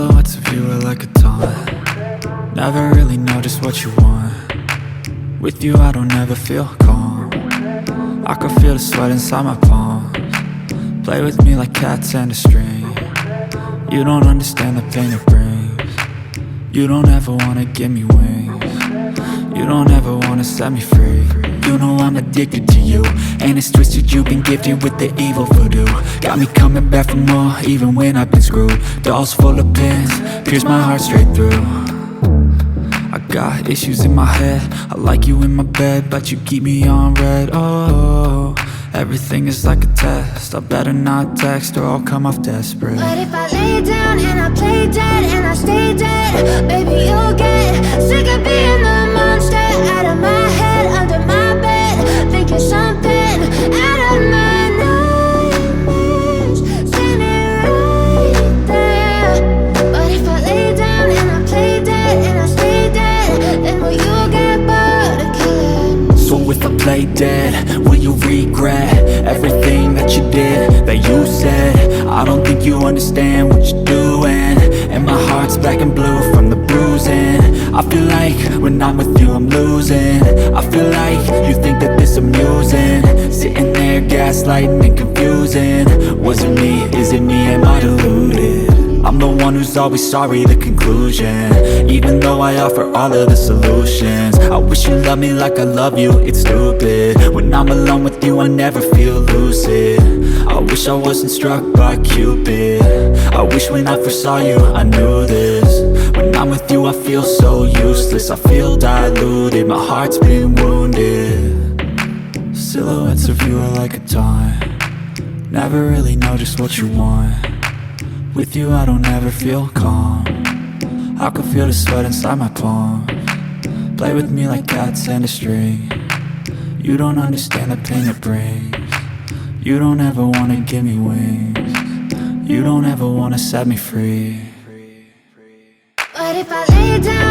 Silhouettes of you are like a taunt. Never really know just what you want. With you I don't ever feel calm. I can feel the sweat inside my palms. Play with me like cats and a string. You don't understand the pain it brings. You don't ever wanna give me wings. You don't ever wanna set me free. You know I'm addicted to you, and it's twisted, you've been gifted with the evil voodoo. Got me coming back for more, even when I've been screwed. Dolls full of pins, pierce my heart straight through. I got issues in my head, I like you in my bed, but you keep me on red. Oh, everything is like a test, I better not text or I'll come off desperate. But if I lay down and I play dead and I stay dead, baby you'll get sick of being the monster out of my head, under my bed, thinking something out of my nightmares, standing right there. But if I lay down and I play dead and I stay dead, then will you get bored of killing? So if I play dead, will you regret everything that you did, that you said? I don't think you understand what you're doing, and my heart's black and blue from the bruising. I feel like when I'm with you I'm losing. I feel like you think that this amusing, sitting there gaslighting and confusing. Was it me? Is it me? Am I deluded? I'm the one who's always sorry, the conclusion. Even though I offer all of the solutions, I wish you loved me like I love you, it's stupid. When I'm alone with you I never feel lucid. I wish I wasn't struck by Cupid. I wish when I first saw you I knew this. When I'm with you I feel so useless, I feel diluted, my heart's been wounded. Silhouettes of you are like a taunt. Never really know just what you want. With you I don't ever feel calm. I can feel the sweat inside my palms. Play with me like cats and a string. You don't understand the pain it brings. You don't ever wanna give me wings. You don't ever wanna set me free. But if I lay down